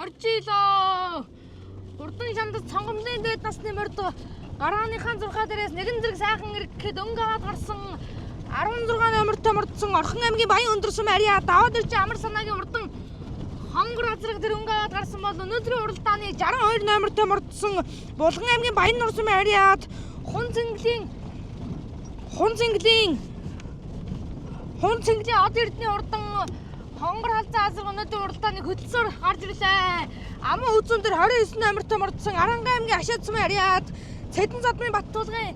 Оржилоо. Урдан шандас цонгомлын дэд насны морд гарааныхаа 6 дээрээс нэгэн зэрэг сайхан ирэхэд өнгө аваад гарсан 16 номертой мордсон Орхон аймгийн Баян өндөрсөн Ариа даваад ирж амар санаагийн урдан хонгор азраг дээр өнгө аваад гарсан бол өнөөдрийн уралдааны 62 номертой мордсон Булган аймгийн Баян нурсан Ариад Хун цэнгэлийн од эрдний урдан хонгор халзаа азраг өнөөдрийн уралдааны хөдөлсөөр гарч ирлээ. Аман үзүүн дээр 29 номертой мордсон Аранга аймгийн Ашаад сумын Ариад Цэдэн задмын Баттуулгын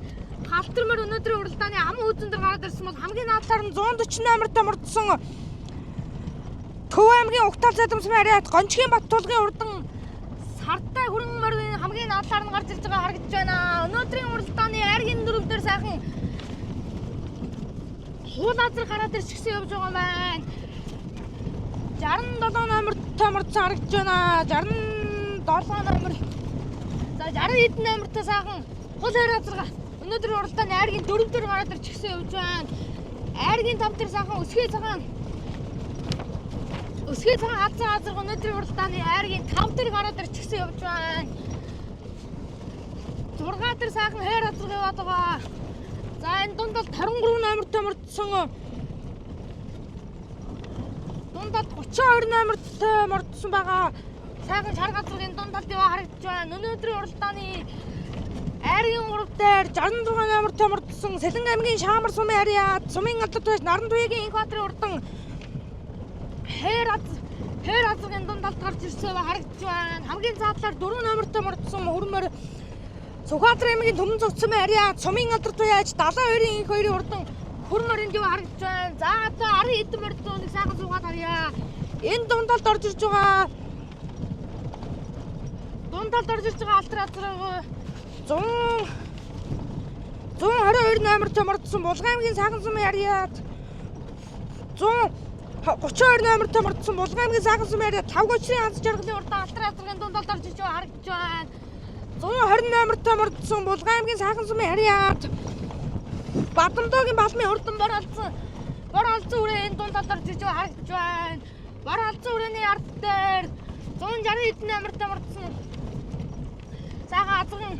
Халтар мөр өнөөдрийн уралдааны аман үзүүн дээр гараад ирсэн бол хамгийн наадтаар нь 140 номертой мордсон Төв аймгийн Угтал задамсмын Ариад Гончгийн Баттуулгын урдан Сартай хүрэн морын хамгийн наадтаар нь гарч ирж байгаа харагдаж байна. Өнөөдрийн уралдааны айргийн дөрөв дээр сайхан хуул азар гараад ирчихсэн явж байгаа маань. 67 номертой мордсон харагдаж байна. 67 номер. За 60 хэдэн номертой сайхан хул хайр азарга өнөөдрийн уралдааны айргийн дөрөв дээр гараад ирчихсэн явж байна. Айргийн 5 дээр сайхан өсгөө цагаан азар өнөөдрийн уралдааны айргийн 5 дээр гараад ирчихсэн явж байна. 6 дээр сайхан хайр азарга яваад байгаа. За энэ дундад 23 номертой мордсон дундад 32 номертой мордсон байгаа. Сайхан шар газрын дундад яваа харагдаж байна. Өнөөдрийн уралдааны айргийн 3 дээр 66 номертой мордсон Сэлэн аймгийн Шаамар сумын Ариад сумын алдарт байж Наран туягийн Инх баатрын урдан хайр азрын дундад гарч ирсэн харагдаж байна. Хамгийн цаатлаар 4 номертой мордсон хөрмөр Сүхбаатар аймгийн Төмөн цогцсон Ариад сумын алдарт байж 72-ийн Инх хоёрын урдан хөрмөринд яваа харагдаж байна. За одоо 10 хэдэн мордсон сайхан суугаад харъя. Энэ дундад орж ирж байгаа Алтар азраг 122 номертой мордсон Булган аймгийн Сайхан сумын Ариад 132 номертой мордсон Булган аймгийн Сайхан сумын Ариад 5 гочрын анц жаргалын урдан Алтар азрагын дундад орж ирж байгаа харагдаж байна. 120 номертой мордсон Булган аймгийн Сайхан сумын Ариад Бадамдоогийн Балмын урдан бор алзан үрээ энэ дундад орж ирж байгаа харагдаж байна. Бор алзан үрээний ард дээр 160 хэдэн номертой мордсон сайхан азрын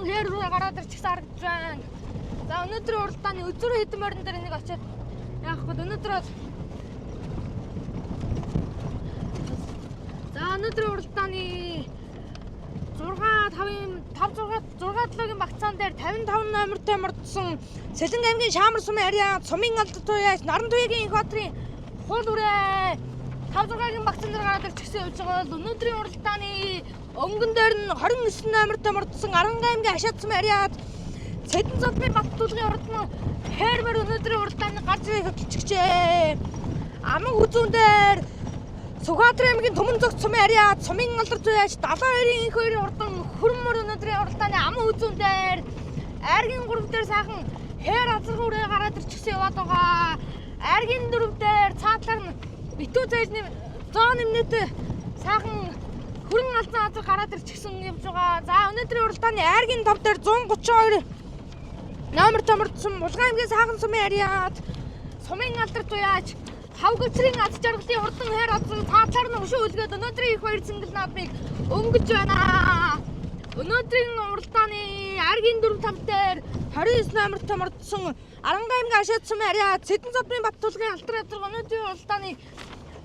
хэр рүү гараад ирчихсэн харагдаж байна. За өнөөдрийн уралдааны өдөр хэдэн морин дээр нэг очиод яах вэ? Өнөөдрийн уралдааны 6-7-гийн багцаан дээр 55 номертой мордсон Сэлэн аймгийн Шаамар сумын Ариад сумын алдарт байж Наран туягийн Инх баатрын хул үрээ 5-6-гийн багцаан дээр гараад ирчихсэн явж байгаа бол өнөөдрийн уралдааны өнгөн дээр нь 29 номертой мордсон Аранга аймгийн Ашаад сумын Ариад Цэдэн задмын Баттуулгын урдан хайрмөр өнөөдрийн уралдааны гарч ирчихжээ. Аман үзүүн дээр Сүхбаатар аймгийн Төмөн цогцсон Ариад сумын алдарт байж 72-ийн Инх хоёрын урдан хөрмөр өнөөдрийн уралдааны аман үзүүн дээр айргийн 3 дээр сайхан хайр азраг үрээ гараад ирчихсэн яваад байгаа. Айргийн 4 дээр цаатлаар нь битүү зайны зоо нэмнэтэй сайхан хөрөн алзан азар гараад ирчихсэн явж байгаа. За өнөөдрийн уралдааны айргийн 5 дээр 132 номертой мордсон Булган аймгийн Сайхан сумын Ариад сумын алдарт байж 5 гочрын аз жаргалын урдан хайр азраг цаатлаар нь өшөө үлгээд өнөөдрийн их хоёр цэнгэл наадмыг өнгөж байна. Өнөөдрийн уралдааны айргийн 4-5 дээр 29 номертой мордсон Аранга аймгийн Ашаад сумын Ариад Цэдэн задмын Баттуулгын Алтар азраг өнөөдрийн уралдааны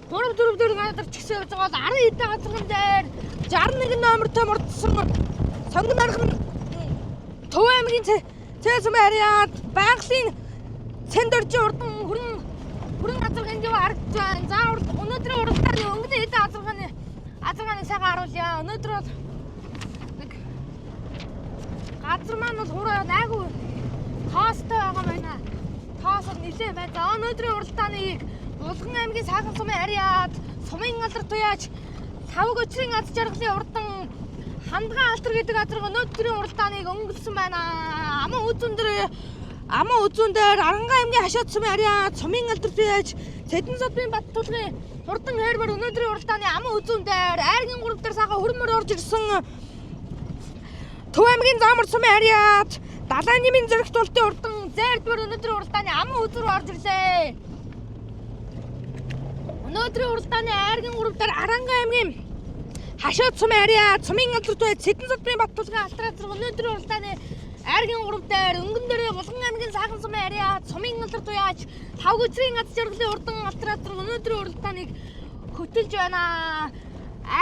3-4 дээр гараад ирчихсэн явж байгаа бол 10 хэдэн газрын дээр 61 номертой мордсон сонгон архан Төв аймгийн Цэс сумын Ариад байгалийн Цэндоржи урдан хүрэн азаргын яваа харагдаж байна. За өнөөдрийн уралдааны өнгөний хэдэн азаргааны сайхан харуулъя. Өнөөдөр бол нэг газар маань бол хураа айгу тоостой байгаа байна. Тоос нэлээ байна. За өнөөдрийн уралдааныг Булган аймгийн Сайхан сумын Ариад сумын алдарт туяаж 5 гочрын аз жаргалын урдан Хандгаан Алтар гэдэг азар өнөөдрийн уралдааныг өнгөрсөн байна. Аман үзүүн дээр Аранга аймгийн Ашаад сумын Ариад сумын алдарт туяаж Цэдэн задмын Баттуулгын урдан хайрмөр өнөөдрийн уралдааны аман үзүүн дээр айргийн 3 дээр сайхан хөрмөр орж ирсэн Төв аймгийн Заамар сумын Ариад Далайн нэмийн зөрөгт ултын урдан зээрдмөр өнөөдрийн уралдааны аман үзүүр орж ирлээ. Өнөөдрийн уралдааны айргийн 3 дээр Аранга аймгийн Хашаад сум area цумын алдарт бай Сэдэн Содбын Баттулгын алтраа зэрэг өнөөдрийн уралдааны айргийн 3 дээр өнгөн дээр Булган аймгийн Саахан сум area цумын алдарт байж 5 гүцрийн аз жаргалын урдан алтраа зэрэг өнөөдрийн уралдааныг хөтөлж байна.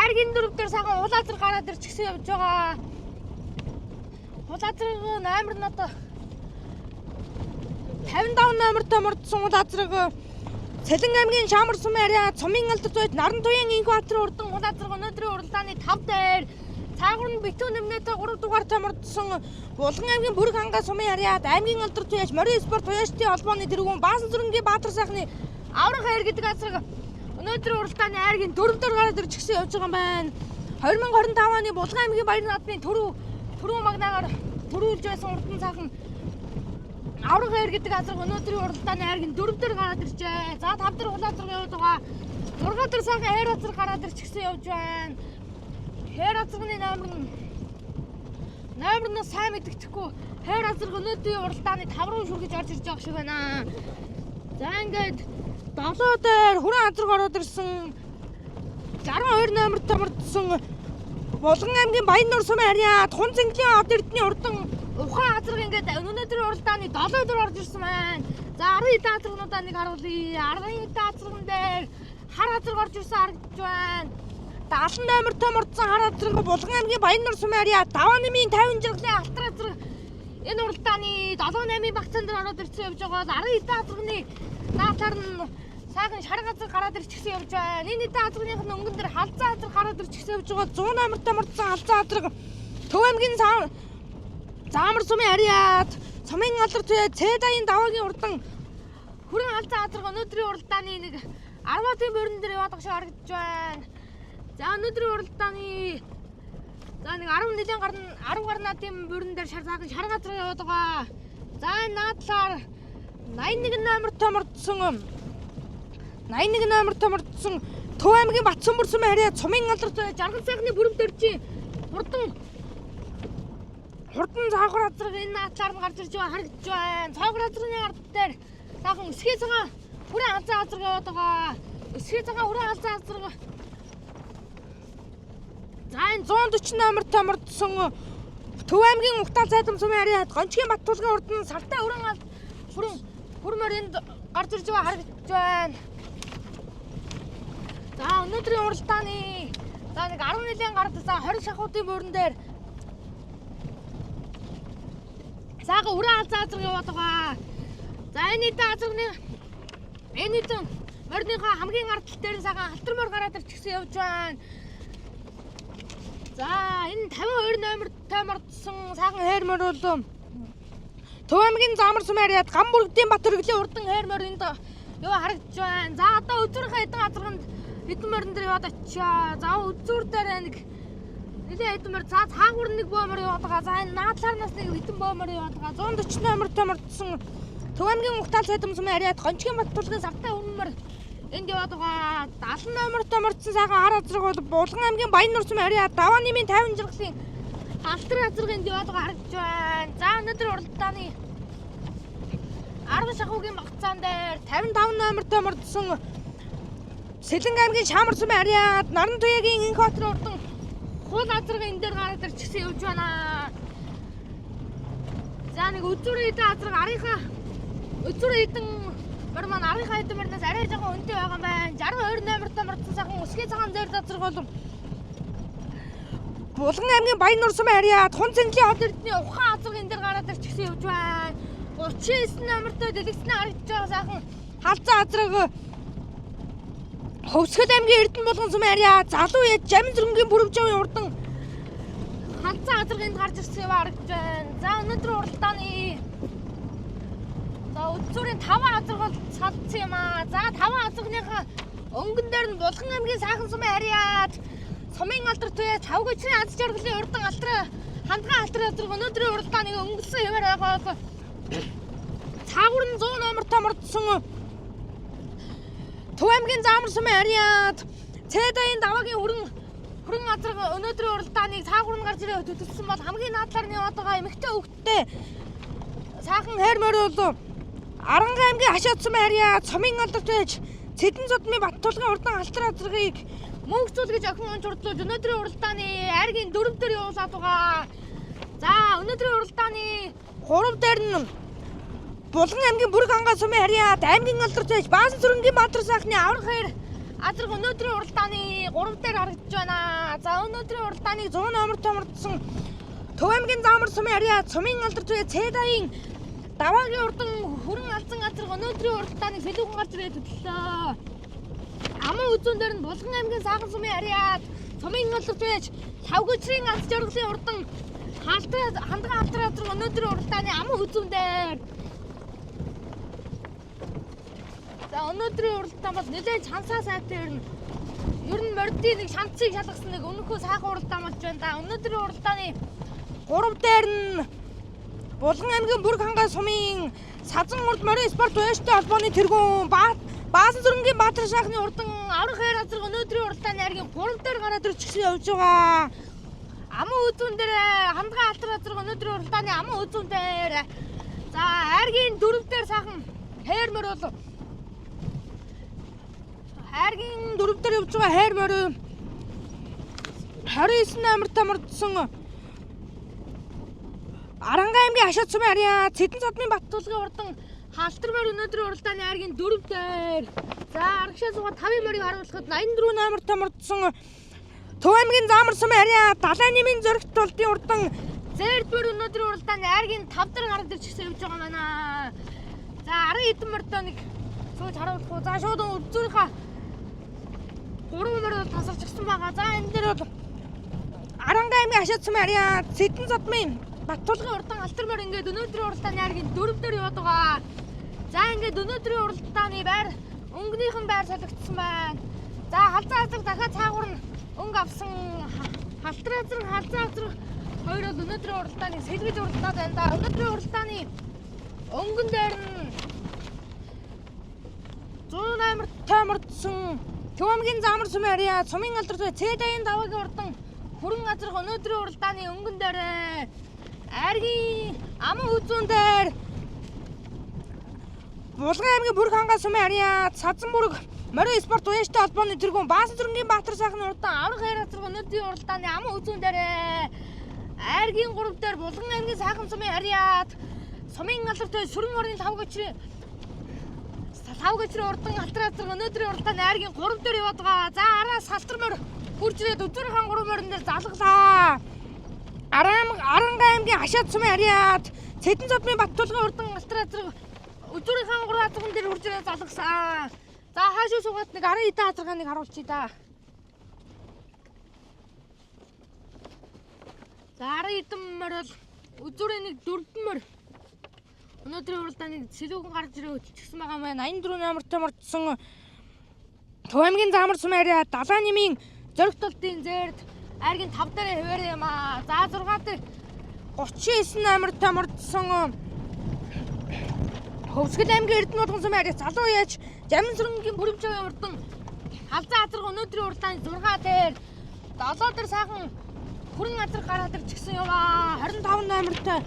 Айргийн 4 дээр сайхан улаазар гараад ирж гисэн явж байгаа. Улаазар номер нь одоо 55 номертой мордсон улаазрыг Цэлэн аймгийн Шамар сум area цумын алдарт байж Наран туяан инх баатарын урдан улаазар өнөөдрийн уралдааны 5 дээр цаагуурн битүү нэмнэтэй 3 дугаартай мордсон Булган аймгийн Бүрэг хангаа сумын ариад аймгийн алдарт байж Морин спорт туяачдын холбооны тэргүүн Баасан зүрэнгийн Баатар сайхны аврах хайр гэдэг азраг өнөөдрийн уралдааны айргийн 4 дээр гараад ирж гисэн явж байгаа юм байна. 2025 оны Булган аймгийн Баяр наадмын түрүү магнаагаар төрүүлж байсан урдан сайхан аврах хайр гэдэг азраг өнөөдрийн уралдааны айргийн 4 дээр гараад иржээ. За 5 дээр улаазар яваад байгаа. 6 дээр сайхан хайр азраг гараад ирж гисэн явж байна. Хайр азрагны номер нь сайн мэддэхгүй. Хайр азраг өнөөдрийн уралдааны 5 руу шүргэж орж ирж байгаа шиг байна. За ингээд 7 дээр хүрэн азраг ороод ирсэн 62 номертой мордсон Булган аймгийн Баяннуур сум area Тун цэнгэлийн од эрдний урдан ухаан азраг ингээд өнөөдрийн уралдааны 7 дээр орж ирсэн байна. За 10 хэдэн азрагнуудаа нэг харуулъя. 10 хэдэн азрагн дээр хар азраг орж ирсэн харагдж байна. 70 номертой мордсон хар азраг Булган аймгийн Баяннуур сум area 5-8-ийн 50 жаргалын алтар азраг энэ уралдааны 7-8-ийн багцаан дээр ороод ирсэн явж байгаа. 10 хэдэн азрагны наатаар нь сайхан шарга азраг гараад ирчихсэн явж байна. Энэ хэдэн азрагных нь өнгөн дээр халзан азраг гараад ирчихсэн явж байгаа. 100 номертой мордсон халзан азраг Төв аймгийн Заамар сумын ариад цумын алдарт Цэдային даваагийн урдан хүрэн халзан азраг өнөөдрийн уралдааны нэг 10-ийн борин дээр яваад байгаа шиг харагдж байна. За өнөөдрийн уралдааны за нэг 10 нилийн гарна 10 гарнатын борин дээр сайхан шарга азраг яваад байгаа. За энэ наадлаар 81 номертой мордсон Төв аймгийн Батсүмбэр сумын ариад цумын алдарт жаргал сайхны бүрэн дэржийн хурдан цаахар азраг энэ наадлаар нь гарч ирж байгаа харагдж байна. Цаахар азрагны ард дээр сайхан өсгий цагаан хүрэн халзан азраг яваад байгаа. Өсгий цагаан хүрэн халзан азраг. За энэ 140 номертой мордсон Төв аймгийн Угтаал Цайдам сумын ариад Гончгийн Баттулгын урдан сартай хүрмөринд гарч ирж байгаа харагдж байна. За өнөөдрийн уралдааны за нэг 10 нилийн гард за 20 шахуудын борин дээр сайхан хүрэн халзан азраг яваад байгаа. За энэ хэдэн морныхоо хамгийн ардтал дээр сайхан алтар мор гараад ирчихсэн явж байна. За энэ 52 номертой мордсон сайхан хайр мор бол Төв аймгийн Заамар сум ариад Ган бүрэгдийн Бат өргөлийн урдан хайр моринд яваа харагдж байна. За одоо өдрийнхөө хэдэн азраганд хэдэн морин дээр яваад очиа. За үзүүр дээр нэг нэлээд хэдэн морь за цаагуур нэг бөмөр яваад байгаа. За энэ наадлаарнаас нэг хэдэн бөмөр яваад байгаа. 140 номертой мордсон Төв аймгийн Угтаал Цайдам сумын ариад Гончгийн Баттулгын сартай өмнөр энд яваад байгаа. 70 номертой мордсон сайхан хар азраг бол Булган аймгийн Баяннуур сумын ариад 5-8-ийн 50 жаргалын алтар азраг энд яваад байгаа харагдж байна. За өнөөдөр уралдааны 10 шахуугийн багцаан дээр 55 номертой мордсон Сэлэн аймгийн Шамар сумын ариад Наран туяагийн инх баатарын урдан хул азраг энэ дээр гараад ирчихсэн явж байна. За нэг үзүүрийн хэдэн азраг үзүүрийн хэдэн мөр маань арийнхаа хэдэн мөрнөөс арай жоохон өнтэй байгаа юм байна. 62 номертой мордсон сайхан өсгий цагаан зэйр азраг бол Булган аймгийн Баяннуур сумын ариад Тун цэнгэлийн од эрдний ухаан азраг энэ дээр гараад ирчихсэн явж байна. 39 номертой дэлгэцний харагдж байгаа сайхан халзан азраг Хөвсгөл аймгийн Эрдэнэ Булган сумын ариад залуу яд Жамин зүрэнгийн бүрвжавын урдан халзан азраг энд гарч ирсэн яваа харагдж байна. За өнөөдрийн уралдааны за үзүүрийн 5 азраг бол салцсан юм аа. За 5 азрагныхаа өнгөн дээр нь Булган аймгийн Саахан сумын ариад цумын алдарт туяа 5 гүцрийн аз жаргалын урдан хандган алтар азраг өнөөдрийн уралдааныг өнгөрсөн яваар байгаа бол цаагуур нь 100 номертой мордсон Төв аймгийн Заамар сумын ариад Цэдային даваагийн хүрэн азраг өнөөдрийн уралдааныг цаагуур нь гарч ирээ хөдөлсөн бол хамгийн наадлаар нь яваад байгаа эмэгтэй хөвгттэй сайхан хайр морь бол Аранга аймгийн Хашаад сумын ариад цумын алдарт байж Цэдэн Зодмын Баттулгын урдан алтар азаргыг мөнгөцүүл гэж охин онж урдлуулж өнөөдрийн уралдааны айргийн 4 дээр явуулаад байгаа. За өнөөдрийн уралдааны 3 дээр нь Булган аймгийн Бүрэг хангаа сумын харьяат аймгийн алдарт байж Баасан сүрэнгийн Баатар сайхны аврах хэр азарг өнөөдрийн уралдааны 3 дээр харагдаж байна. За өнөөдрийн уралдааны 100 номер томордсон Төв аймгийн Заамар сумын харьяат сумын алдарт байж Цэдаян даваагийн урдан хүрэн алзан азарг өнөөдрийн уралдааны сэлүүхэн гарч ирээд хөтлөлөө. Аман үзүүн дээр нь Булган аймгийн Саахан сумын харьяат сумын алдарт байж Лавгочрын алс жаргалын урдан хандган алтар азарг өнөөдрийн уралдааны аман үзүүн дээр. За өнөөдрийн уралдаан бол нэлээд шансаа сайтай ирнэ. Ер нь мордын нэг шанцыг шалгасан нэг өнөхөө сайхан уралдаан болж байна да. Өнөөдрийн уралдааны 3 дээр нь Булган аймгийн Бүрэг хангаа сумын Сазан урд морин спорт уяжтай холбооны тэргүүн Баасан сүрэнгийн Баатар сайхны урдан аврах хэр азарг өнөөдрийн уралдааны айргийн 3 дээр гараад ирчихсэн явж байгаа. Аман үзүүн дээр хандган алтар азарг өнөөдрийн уралдааны аман үзүүн дээр. За айргийн 4 дээр сайхан хээрмөр бол Хайргийн 4 дээр явж байгаа хайр морин 29 номер томордсон Аранга аймгийн Хашаат сумын харьяат Цэдэн Зодмын Баттулгын урдан халтар морь өнөөдрийн уралдааны айргийн 4 дээр. За аргашаа суугаад 5 морийг харуулхад 84 номер томордсон Төв аймгийн Заамар сумын харьяат Далайн нэмийн зөрөгт тулдын урдан Зээрдмөр өнөөдрийн уралдааны айргийн 5 дээр гараад ирчихсэн явж байгаа байна. За 10 хэдэн морьтой нэг сууж харуулах уу. За шууд үзүүрийнхаа 3 морь тасарчихсан байгаа. За энэ дээр бол Аранга аймгийн Хашаат сумын харьяат Цэдэн Зодмын Баттулгын урдан алтар морь ингээд өнөөдрийн уралдааны айргийн 4 дээр яваад байгаа. За ингээд өнөөдрийн уралдааны байр өнгөнийхэн байр солигдсон байна. За халзан азарг дахиад цаагуур нь өнгө авсан халтар азарг хоёр бол өнөөдрийн уралдааны сэлгэж уралдаад байна да. Өнөөдрийн уралдааны өнгөн дээр нь 108 томордсон Төв аймгийн Заамар сумын харьяат сумын алдарт байж Цэдаян даваагийн урдан хүрэн азарг өнөөдрийн уралдааны өнгөн дээр айргийн аман үзүүн дээр Булган аймгийн Бүрэг хангаа сумын харьяат Сазан бүрэг морин спорт уяжтай холбооны тэргүүн Баасан сүрэнгийн Баатар сайхны урдан аврах хэр азарг өнөөдрийн уралдааны аман үзүүн дээр айргийн 3 дээр Булган аймгийн Саахан сумын харьяат сумын алдарт байж сүрэн орны Лавгочрын урдан алтар азарг өнөөдрийн уралдааны айргийн 3 дээр яваад байгаа. За араас халтар морь хурж ирээд өдөрийн 3 морин дээр залглаа. Аранга аймгийн Хашаат сумын харьяат Цэдэн Зодмын Баттулгын урдан алтар азарг өдөрийн 3 азарган дээр хурж ирээд залгасан. За хаашаа суугаад нэг 10 хэдэн азаргааныг харуулчих да. За 10 хэдэн морь бол өдөрийн нэг 4 морь өнөөдрийн уралдааны сэлүүхэн гарч ирээ өччихсэн байгаа маань 84 номер томордсон Төв аймгийн Заамар сумын харьяат Далайн нэмийн зөрөгт тулдын зээрд айргийн 5 дээр хэвээр юм аа. За 6 дээр 39 номер томордсон Хөвсгөл аймгийн Эрдэнэ нутгийн сумын харьяат Залуу яж Жамин сүрэнгийн Бүрэмжийн урдан халзан азарг өнөөдрийн уралдааны 6 дээр 7 дээр сайхан хүрэн азарг гараад ирчихсэн яваа. 25 номертой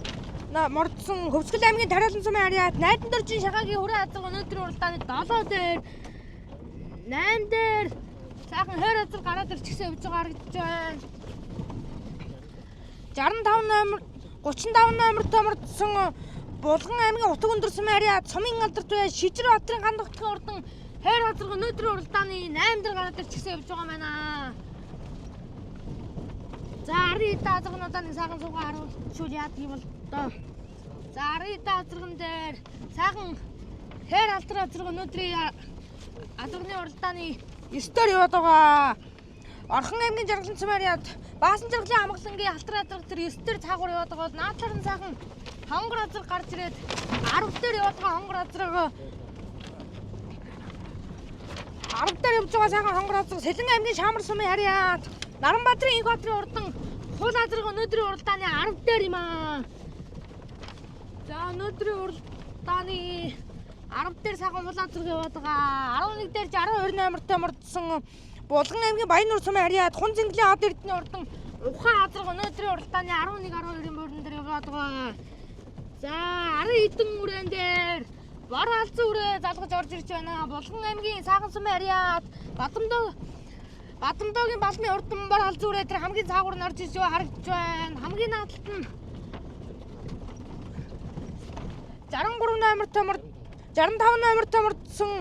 мордсон Хөвсгөл аймгийн Тариалан сумын харьяат Найдан дөржин шахаагийн хүрэн азарг өнөөдрийн уралдааны 7 дээр 8 дээр сайхан хойр азарг гараад ирчихсэн явж байгаа харагдаж байна. 65 номер 35 номертой мордсон Булган аймгийн Утаг өндөр сумын харьяат сумын алдарт байж Шижир Батрын гандагтгийн урдан хойр азарг өнөөдрийн уралдааны 8 дээр гараад ирчихсэн явж байгаа байна. За 10 хэдэн азаргнуудаа нэг сайхан суугаа харуулчихвал яадаг юм бол доо. За 10 хэдэн азарган дээр сайхан хойр алтар азарг өнөөдрийн азаргны уралдааны 9 дээр яваад байгаа. Орхон аймгийн Жаргалан сумын харьяат Баасан жаргалын амгалангийн алтар азарг тэр 9 дээр цаагуур яваад байгаа. Наадлаар нь сайхан хонгор азарг гарч ирээд 10 дээр яваад байгаа хонгор азарг 10 дээр явж байгаа сайхан хонгор азарг Сэлэн аймгийн Шаамар сумын харьяат Наранбаатарын Инх баатрын урдан хул азарг өнөөдрийн уралдааны 10 дээр юм аа. За өнөөдрийн уралдааны 10 дээр сайхан хул азарг яваад байгаа. 11 дээр 60 номертой мордсон Булган аймгийн Баяннуур сумын харьяат Хун зэнглийн од эрдэнэ урдан ухаан азарг өнөөдрийн уралдааны 11 12-ийн морин дээр яваад байгаа. За 10 хэдэн үрэн дээр Бор алзан үрээ залгаж орж ирж байна. Булган аймгийн Саахан сумын ариад Бадамдоогийн балмын урдан бор алзан үрээ тэр хамгийн цаагуур нь орж ирж байгаа харагдж байна. Хамгийн наадалт нь 63 номертой 65 номертой мөрдсөн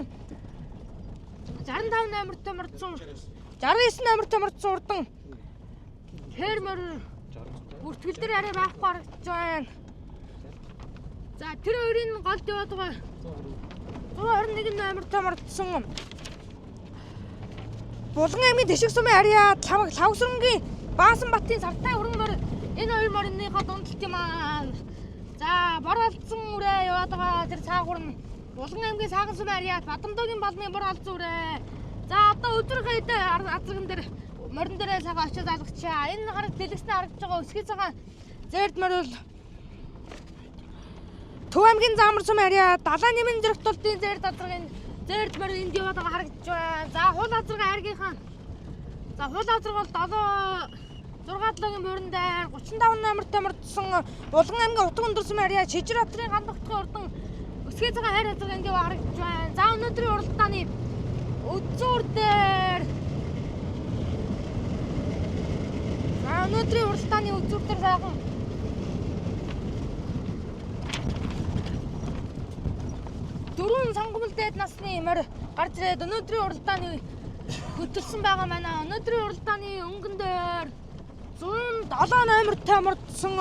69 номертой мөрдсөн урдан фермер бүртгэл дээр арай байхгүй харагдж байна. За тэр хоёрын голд яваад байгаа 121 номертой мөрдсөн Булган аймгийн Тэшиг сумын ариад Лавсрангийн Баасан батын сартай өргөн мөр энэ хоёр морныхоо дундалт юм аа. За бор алзан үрээ яваад байгаа тэр цаагуур нь Булган аймгийн Саахан сумын ариад Бадамдоогийн балмын бор алзан үрээ. За одоо өдөр хойд азарган дээр морин дээрээ цагаан очиж залгачаа. Энэ хараг дэлгэснээ харагдж байгаа өсгий цагаан зээрд морил Төв аймгийн Заамар сумын ариад далайн нэмэн зэрэгтүүлтийн зээрд азаргын зээрд морил энд яваад байгаа харагдж байна. За хул азаргын айргийнхаа хул азарга бол 6-7-гийн морин дээр 35 номертой мордсон Булган аймгийн Утга өндөр сумын ариад Шижир хатрын гандагтгын урдан өсгий цагаан хайр азарга энд яваад харагдж байна. За өнөөдрийн уралдааны үзүүр дээр сайхан дөрвөн сонгомлдээд насны морь гарч ирээд өнөөдрийн уралдааны хөтөлсөн байгаа маань. Өнөөдрийн уралдааны өнгөн дээр 107 номертой мордсон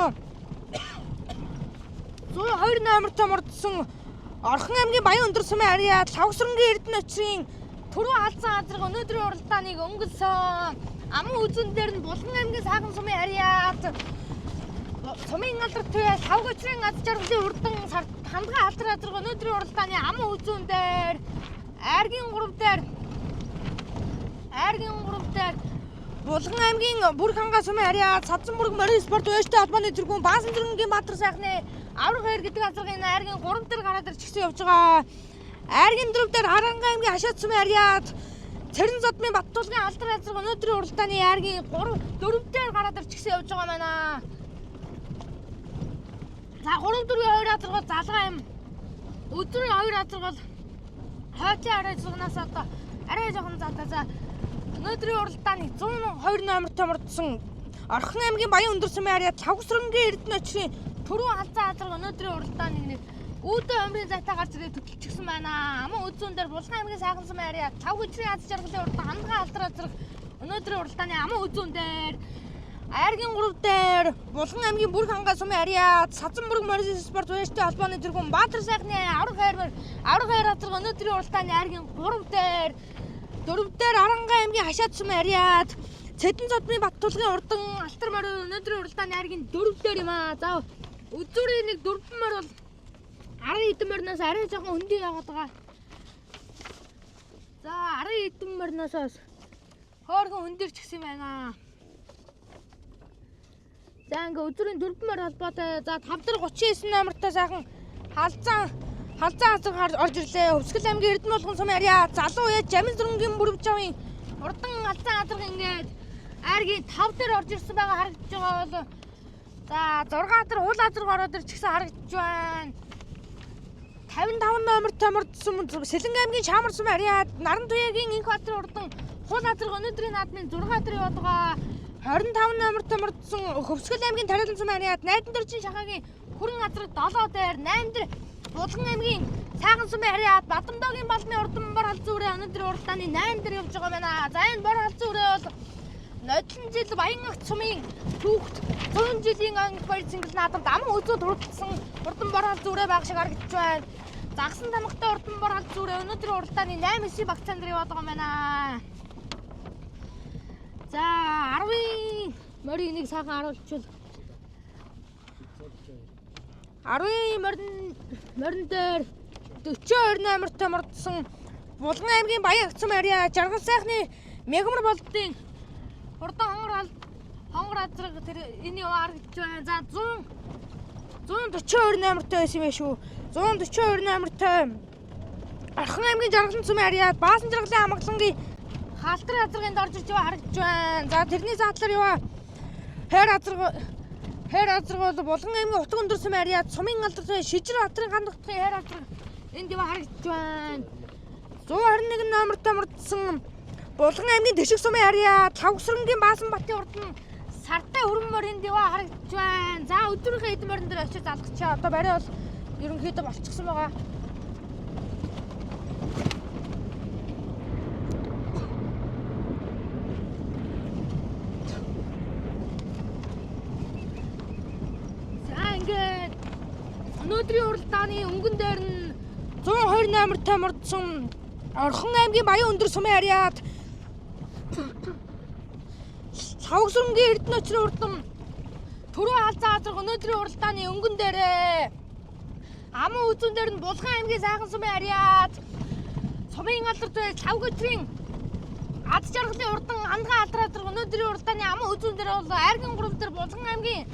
102 номертой мордсон Орхон аймгийн Баян өндөр сумын ариад Лавсрангийн Эрдэнэ очрын Түрүү алзан азарга өнөөдрийн уралдааныг өнгөрсөн. Аман үзэн дээр нь Булган аймгийн Саахан сумын ариад сумын алдар туяа савгочрын аз жаргалын урдан хандган алдар азарга өнөөдрийн уралдааны аман үзэн дээр айргийн 3 дээр Булган аймгийн Бүрх хангаа сумын ариад Садсан-Бүрэг морин спорт уяжтай холбооны тэргүүн Баасан зүрхэнгийн Баатар сайхны аврах хайр гэдэг азаргын айргийн 3 дээр гараад ирчихсэн явж байгаа. Айргийн 4 дээр Харанга аймгийн Хашаат сумын ариад Цэрэн зодмын Баттуулгын алдар азарга өнөөдрийн уралдааны айргийн 4 дээр гараад ирчихсэн явж байгаа маань. За 3-4-2 азарга залгаа юм. Өдрийн 2 азарга бол хойтлын арай зугнаас одоо арай жоохон залгаа. За өнөөдрийн уралдааны 102 номертой мордсон Орхон аймгийн Баян өндөр сумын ариад Лавсрангийн Эрдэнэ очрын Түрүү алзан азарга өнөөдрийн уралдааны нэг үүдэн өмрийн зайтай гарч ирээд төтөлчихсэн байна. Аман үзүүн дээр Булган аймгийн Саахан сумын ариад Лав хөчрийн аз жаргалын урдан хандган алдар азарга өнөөдрийн уралдааны аман үзүүн дээр айргийн 3 дээр Булган аймгийн Бүрх хангаа сумын ариад Садсан-Бүрэг морин спорт уяжтай холбооны тэргүүн Баатар сайхны аврах хайр азарга өнөөдрийн уралдааны айргийн 3 дээр 4 дээр Харанга аймгийн Хашаат сумын ариад Цэдэн зодмын Баттуулгын урдан алтар морин өнөөдрийн уралдааны айргийн 4 дээр юм аа. За өдрийн нэг 4 морь бол 10 эдэн морноос арай жоохон хөндөй яваад байгаа. За 10 эдэн морноос хоорхон хөндөрч гисэн байна. За ингээ өдрийн 4 морь холбоотой. За 5 дээр 39 номертой сайхан халзан азар орж ирлээ. Өвсгөл аймгийн Эрдэнэ болгон сумын ариад залуу яа Жамил зүрэнгийн бүрвжавын урдан алзан азарга ингээд айргийн 5 дээр орж ирсэн байгаа харагдаж байгаа бол за 6 дээр уул азарга ороод ирчихсэн харагдаж байна. 55 номертой мордсон Сэлэнг аймгийн Шаамар сумын ариад Наран туяагийн Инх Баатарын урдан хул азарга өнөөдрийн наадмын 6 дээр яваад байгаа. 25 номертой мордсон Хөвсгөл аймгийн Тариалан сумын ариад Найдан дөржин шахаагийн хүрэн азарга 7 дээр 8 дээр Булган аймгийн Саахан сумын ариад Бадамдоогийн балмын урдан бор алзан үрээ өнөөдрийн уралдааны 8 дээр явж байгаа байна. За энэ бор алзан үрээ бол нодлон жил Баян агт сумын түүхт 100 жилийн анги баяр цэнгэл наадамд аман үзүүд урдсан урдан бор алзан үрээ байх шиг харагдаж байна. Загсан тамхтай урдан бор алзан үрээ өнөөдрийн уралдааны 8-9 багцаан дээр яваад байгаа юм байна. За 10-ийн морийг нэг сайхан харуулчихвал 10-ийн морин дээр 42 номертой мордсон Булган аймгийн Баян агт сумын ариад Жаргал сайхны Мегмар болдын урдан хонгор азарга тэр энэ яваар гэж байна. За 142 номертой байсан юм шүү. 142 номертой Орхон аймгийн Жаргалан сумын ариад Баасан жаргалын амгалангийн халтар азарганд орж ирж байгаа харагдж байна. За тэрний задлаар яваа хайр азарга бол Булган аймгийн Утга өндөр сумын ариад сумын алдар Шижир хатрын гандагтгын хайр азарга Энд дива харагдаж байна. 121 номертой мөрдсөн Булган аймгийн Тэшиг сумын харьяа Тавгсрангийн Баасан батын урд нь сартай хөрмөр энд дива харагдаж байна. За өдрийнхөө эдэн морин дээр очиж залгачаа. Одоо барай бол ерөнхийдөө болчихсон байгаа. Өнөөдрийн уралдааны өнгөн дээр нь 128-тай мордсон Орхон аймгийн Баян өндөр сумын харьяат Тавгсрангийн Эрдэнэ очрын урдам Түрүү халзаа газар өнөөдрийн уралдааны өнгөн дээрээ Аман үзүүн дээр нь Булган аймгийн Сайхан сумын харьяат сумын алдарт Лавгөтрийн ад жаргалын урдан хандган алдраа зэрэг өнөөдрийн уралдааны Аман үзүүн дээр бол Айргийн 3 дээр Булган аймгийн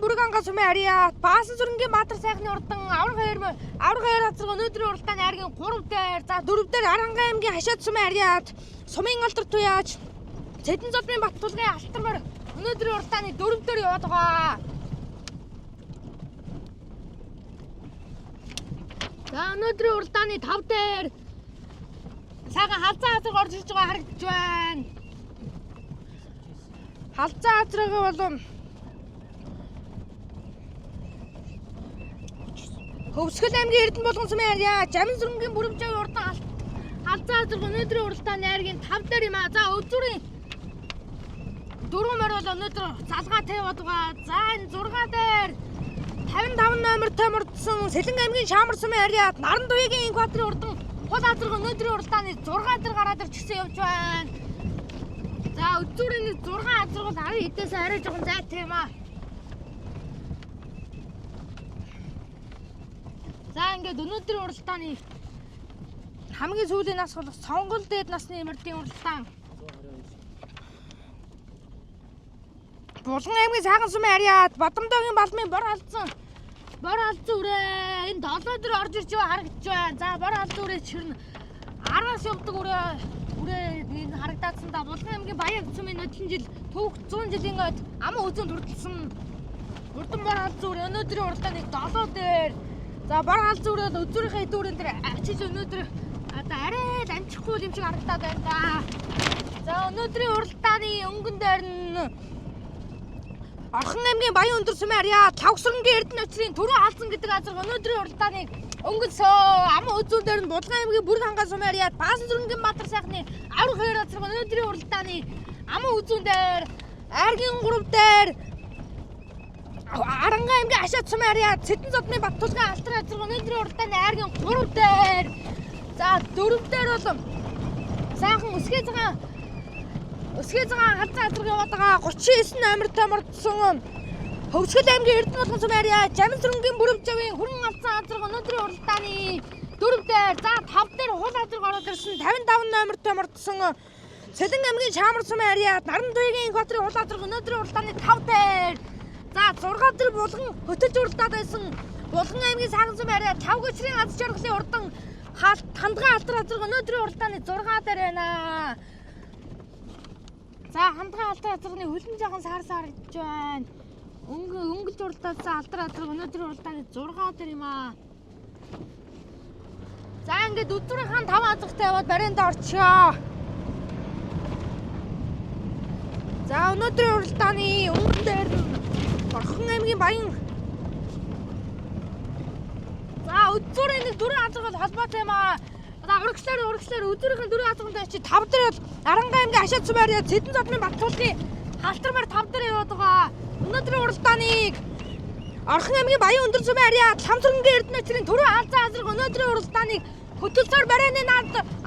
Бүрэг ангаа сумын харьяат Баасан зүрэнгийн Баатар сайхны урдан авраг хоёр газар өнөөдрийн уралдааны Айргийн 3 дээр за 4 дээр Арангаан аймгийн Хашаад сумын харьяат сумын алдарт туяаж Цэдэн зодмын Баттулгын алтармаар өнөөдрийн уралдааны 4 дээр яваад байгаа. За өнөөдрийн уралдааны 5 дээр сайхан халзаа газар орж ирж байгаа харагдаж байна. Халзаа газрыгаа болон Хөвсгөл аймгийн Эрдэнэ булган сумын харьяа Жамин сүрэнгийн Бүрэмжийн урдан халзаа газар өнөөдрийн уралдааны Айргийн 5 дээр юм аа. За өдрийн 4 морь бол өнөөдөр залгаа тавиад байгаа. За энэ 6 дээр 55 номертой мордсон Сэлэнг аймгийн Шаамар сумын харьяат Наран туягийн Инкваторын урдан хол газар өнөөдрийн уралдааны 6 дээр гараад ирчихсэн явж байна. За өдрийн 6 газар бол 10 хэдээс арай жоохон зайтай юм аа. За ингээд өнөөдрийн уралдааны хамгийн сүүлийн нас бол сонгол дээд насны эмэрдийн уралдаан. Булган аймгийн Сайхан сумын харьяат Бадамдоогийн Балмын бор алдсан үрээ энэ 7 дээр орж ирж байгаа харагдаж байна. За бор алдсан үрээ чирнэ 10-аас явдаг үрээ энэ харагдаадсан да. Булган аймгийн Баян сумын нодлон жил түүх 100 жилийн ад аман үзэн төрөлдсөн урдан бор алдсан үрээ өнөөдрийн уралдааны 7 дээр за бор алдсан үрээ өдрийнхөө эд үрэн дээр очиж өнөөдөр одоо арай л амжихгүй юм шиг харагдаад байна да. За өнөөдрийн уралдааны өнгөн дээр нь Орхон аймгийн Баян өндөр сумын харьяа Тавгсрангийн Эрдэнэ очрын Түрүү халзан гэдэг газар өнөөдрийн уралдааны өнгөсөө аман үзүүн дээр нь Булган аймгийн Бүрэг ангаа сумын харьяат Баасан зүрэнгийн Баатар сайхны авраг хоёр газар өнөөдрийн уралдааны аман үзүүн дээр Айргийн 3 дээр Арангаан аймгийн Хашаад сумын харьяат Цэдэн зодмын Баттулгын алтар газар өнөөдрийн уралдааны Айргийн 3 дээр за 4 дээр бол сайхан Өсгөө цагаан халзаа газар яваад байгаа 39 номертой мордсон Хөвсгөл аймгийн Эрдэнэ булган сумын харьяа Жамин сүрэнгийн Бүрэмжийн хүрэн халзаа газар өнөөдрийн уралдааны 4 дээр за 5 дээр хул газар ороод ирсэн 55 номертой мордсон Сэлэнг аймгийн Шаамар сумын харьяа Наран туягийн Инкваторын хул газар өнөөдрийн уралдааны 5 дээр за 6 дээр булган хөтөлж уралдаад байсан Булган аймгийн Сайхан сумын харьяа Тавгөтрийн ад жаргалын урдан хандган алтар газар өнөөдрийн уралдааны 6 дээр байна. За хандган алтар газрын хөлн жаахан саарсаар гэж байна. Өнгөлж уралдаасан алтар газар өнөөдрийн уралдааны 6 дээр юм аа. За ингээд өдрийнхөө 5 азагтай яваад баринд орчоо. За өнөөдрийн уралдааны өнгөн дээр Орхон аймгийн Баян за өдрийн 4 азаг бол холбоотой юм аа. За урагшлаар өдрийнх нь 4 азагтай очиж 5 дээр бол Арангаан аймгийн Хашаад сумын харьяат Цэдэн зодмын Баттулгын халтармаар 5 дээр яваад байгаа. Өнөөдрийн уралдааныг Орхон аймгийн Баян өндөр сумын харьяат Хамсүрэнгийн Эрдэнэ очрын Түрүү халзаа газар өнөөдрийн уралдааныг хөтөлсөөр барайны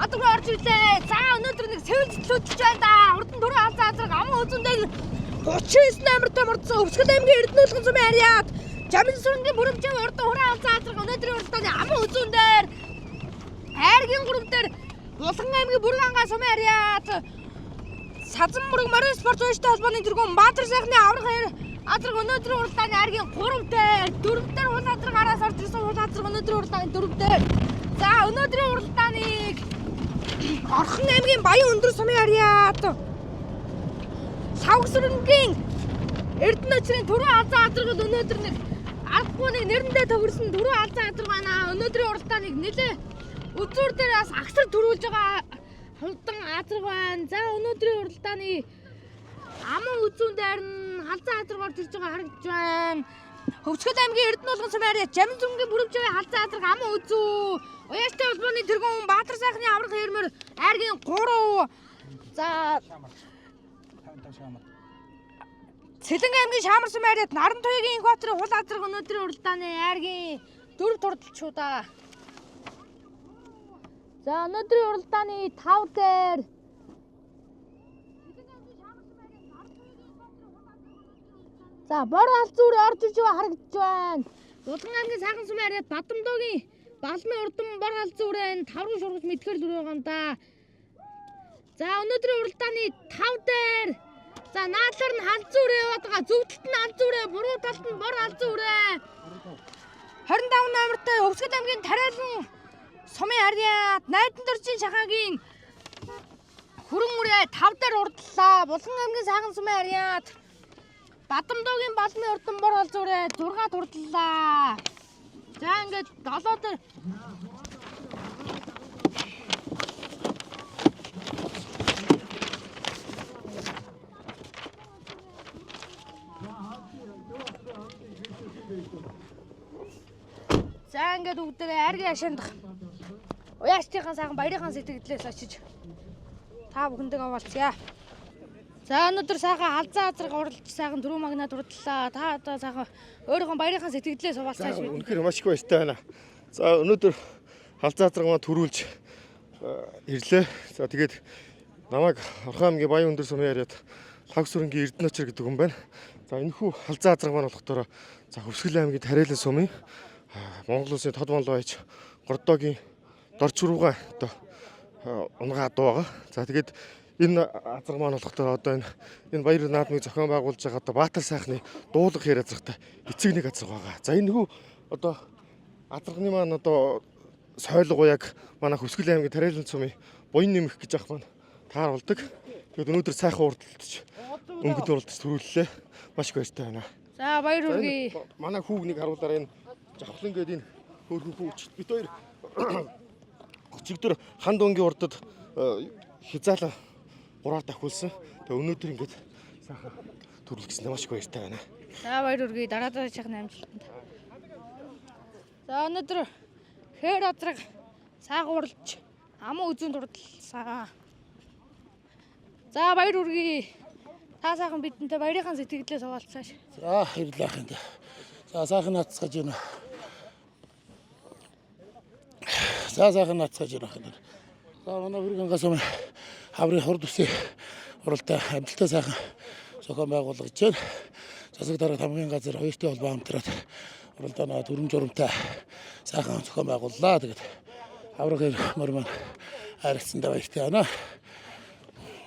адгаар орж ирлээ. За өнөөдөр нэг сэвэлж хөтөлж байна да. Урдан Түрүү халзаа газар аман үзэндээ 39 номертой мордсон Өвсгөл аймгийн Эрдэнэ булган сумын харьяат Жамин сүрэнгийн Бүрэмжийн урдан Хүрэн халзаа газар өнөөдрийн уралдааны аман үзүүн дээр Айргийн 3 дээр Булган аймгийн Бүрэг ангаа сумын харьяат Сазан мөрөг морин спорт ууштай холбооны тэргүүн Баатар сайхны авраг хоёр газар өнөөдрийн уралдааны Айргийн 3 дээр 4 дээр хул газар гараас орж ирсэн хул газар өнөөдрийн уралдааны 4 дээр за өнөөдрийн уралдааныг Орхон аймгийн Баян өндөр сумын харьяат Тавгсрангийн Эрдэнэчрийн түрүү алзан азаргууд өнөөдөр нэг аргагүй нэг нэрэндээ төгөрсөн түрүү алзан азарг байна. Өнөөдрийн уралдааныг нэлээ үзүүр дээр бас агсар төрүүлж байгаа хулдан азарг байна. За өнөөдрийн уралдааны аман үзүүн дээр нь алзан азаргаар төрж байгаа харагдж байна. Хөвсгөл аймгийн Эрдэнэ улган сумын арьяа Жамин зүнгийн бүрэмж байгаа алзан азарг аман үзүү. Уяастай улбооны тэргүүн Баатар сайхны авраг хэрмэр айргийн 3. За Сэлэнг аймгийн Шаамар сумын арьяат Наран туягийн их баатрын хул азарг өнөөдрийн уралдааны айргийн 4 турдалчуудаа. За өнөөдрийн уралдааны 5 дээр за бор алзуур орж иж байгаа харагдж байна. Дулган аймгийн Сайхан сумын арьяат Бадамдоогийн Балмын урдам бор алзуурын 5 руу шургаж мэдгэр дүр байгаа юм да. За өнөөдрийн уралдааны 5 дээр за наадлаар нь алзуурэ яваад байгаа. Зөвдөлт нь алзуурэ, буруу талд нь бор алзуурэ. 25 номертой Хөвсгөл аймгийн Тариалан сумын арьяат Найдан дөржийн шахаагийн хүрэн үрээ 5 дээр урдлаа. Булган аймгийн Сайхан сумын арьяат Бадамдоогийн Балмын урдам бор алзуурэ 6 турдлаа. За ингээд 7 дээр за ингээд бүгдээ айргийн ашаандах уяастынхаа сайхан баярынхаа сэтгэлдээс очиж та бүхэндээ овалцъя. За өнөөдөр сайхан алзан азарг уралж сайхан түрүү магнад урдлаа. Та одоо сайхан өөрийнхөө баярынхаа сэтгэлдээс овалцааш. Үнэхээр маш их баяртай байна. За өнөөдөр алзан азарг маань төрүүлж ирлээ. За тэгээд намайг Орхон аймгийн Баян өндөр сумын арьяат Лаг сүрэнгийн Эрдэнэчр гэдэг хүн байна. За энэхүү алзан азарг маань болохоор за Хөвсгөл аймгийн Тариалан сумын Монгол улсын тод монлоо аж Гордоогийн дорч руугаа одоо унгаа адуу байгаа. За тэгээд энэ азарг маань болохоор одоо энэ баяр наадмыг зохион байгуулж байгаа одоо Баатар сайхны дуулах хэр азаргтай эцэг нэг азарг байгаа. За энэ хүү одоо азаргны маань одоо сойлгоо яг манай Хөвсгөл аймгийн Тариалан сумын буян нэмэх гэж ах маань тааруулдаг. Тэгээд өнөөдөр сайхан урдталж өнгөд урдталж төрүүллээ. Маш их баяртай байна. За баяр хүргэе. Манай хүүгнийг харуулаарай энэ Жавхлан гэдэг энэ хөөрхөн хүүч бид хоёр өчигдөр ханд өнгийн урдад хязаалаа 3-аар давхуулсан. Тэгээ өнөөдөр ингэж сайхан төрүүлчихсэн маш их баяртай байна. За баяр хүргэе. Дараа сайхан амжилтанд. За өнөөдөр хээр азарг сайхан уралж аман үзүүнд урдалсан. За баяр хүргэе. Та сайхан бидэнтэй баярынхаа сэтгэлдээ суулцааш. За баярлалаа хэнт. За сайхан нацгаж байна. За сайхан нацгаж байна хэнт. За манай бүргэн гасам хаврын хурд үсээ уралдаа амжилттай сайхан зохион байгуулах гэж байна. Засаг дарга хамгийн газар хоёртой холбоо хамтраад уралдаанаа төрөм журамтай сайхан зохион байгууллаа. Тэгээд хаврын мөр маань харилцсандаа баяртай байна.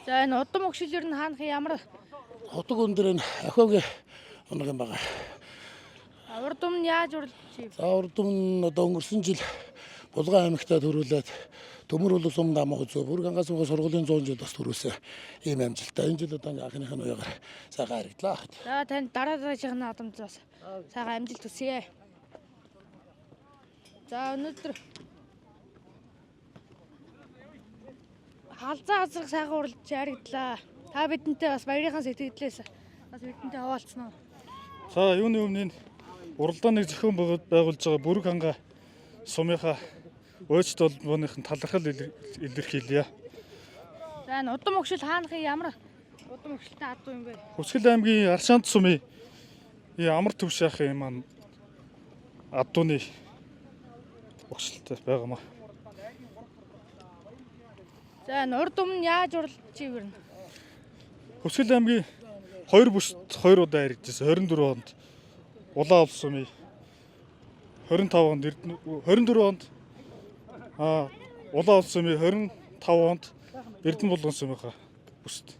За энэ удам өгшөлөөр нь хаанах ямар хотог өндөр энэ ахиогийн оног юм байгаа. урдам нь яаж уралж ив? За урдам нь одоо өнгөрсөн жил Булган аймагтаа төрүүлээд төмөр улс сум намаа үзөө бүргэн гасмын сургуулийн 100 жил бас төрүүлсэн ийм амжилттай. Энэ жил одоо анхныхын уяагаар сайхан харагдлаа. За танд дараа дараагийн адамд бас сайхан амжилт хүсье. За өнөөдөр алзан азарг сайхан уралж харагдлаа. Та бидэнтэй бас баярынхаа сэтгэлдээс бас бидэнтэй хаваалцсан уу? За юуны өмнө энэ уралдааныг зохион байгуулж байгаа Бүрэг ханга сумынхаа өөч толгойн талархал илэрхийлье. За энэ удам өгшөл хаанах ямар удам өгшөлтэй адуу юм бэ? Хөвсгөл аймгийн Аршаант сумын амар төв шахын маань адууны өгшөлтэй байгаамаа. За энэ урд өмнө яаж уралж ивэрнэ? Хөвсгөл аймгийн 2 бүсд 2 удаа иргэжсэн 24 онд Улаан улс сумын 25 онд 24 онд Улаан улс сумын 25 онд Эрдэнэ булган сумынхаа бүсд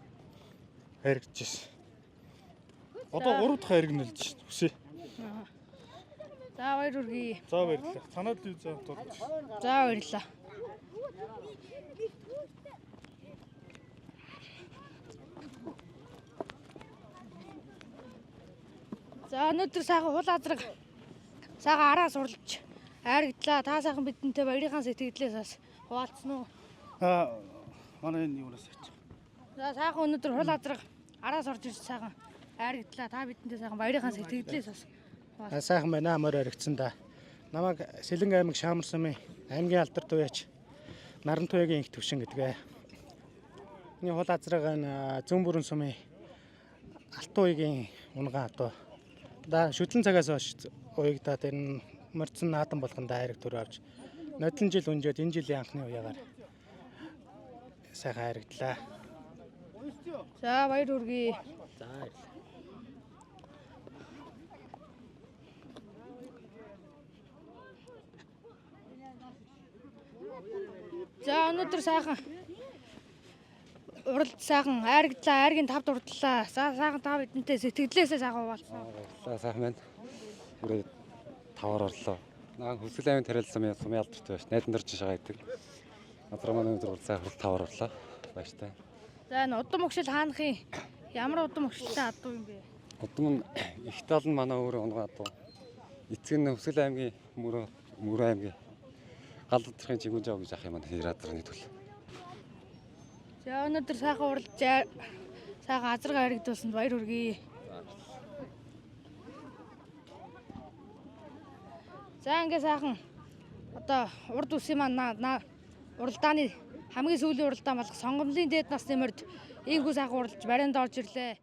хайргажсэн. Одоо 3 дахь хайрг нэлж байна. Хүсье. За баяр хүргэе. За баярлалаа. Танаад юу заах вэ? За баярлалаа. За өнөөдөр сайхан хул азраг сайхан араас уралж айрагдлаа. Та сайхан бидэнтэй баярынхаа сэтгэлдээс бас хуваалцсан уу? Манай энэ юунаас яач. За сайхан өнөөдөр хул азраг араас орж ирж сайхан айрагдлаа. Та бидэнтэй сайхан баярынхаа сэтгэлдээс бас Сайхан байна морь оригдсан да. Намайг Сэлэн аймаг Шаамар сумын аймгийн алдар туяач Нарантуягийн их төвшин гэдгээ. Энэ хул азраг зүүн бүрэн сумын Алтуугийн унган атуу. Да шүтлэн цагаас хойш уягдаад энэ морьцсон наадам болгонд айраг төр авч нодлон жил өнжөөд энэ жилийн анхны уяагаар сайхан айрагдлаа. за баяр хүргэе. За баярлалаа. За өнөөдөр сайхан уралд сайхан айрагдлаа. Айргийн тавд урдлаа. За сайхан та бидэнтэй сэтгэлдээсээ сайхан хуваалцсан. Сайхан байна. Өөрөө тавар орлоо. Наа Хөсгөл аймгийн тариалсан сумын алдартай байж найдан дорж шагаа идэг. Надраа манай өндөр сайхан тавар орлоо. Баяртай. За энэ удам өгшил хаанхын ямар удам өгшилтэй адуу юм бэ? Удам нь их тал нь манай өөрөө унган адуу. Эцэг нь Хөсгөл аймгийн Мөрөө аймгийн гал доторхын чигүүн жав гэж ах юм аа Радраны төл. За өнөөдөр сайхан уралж сайхан азраг айрагдуулсанд баяр хүргэе. За ингээ сайхан одоо урд үсийн маань уралдааны хамгийн сүүлийн уралдаан болох сонгомлын дээд насны морьд ийхүү сайхан уралж барианд орж ирлээ.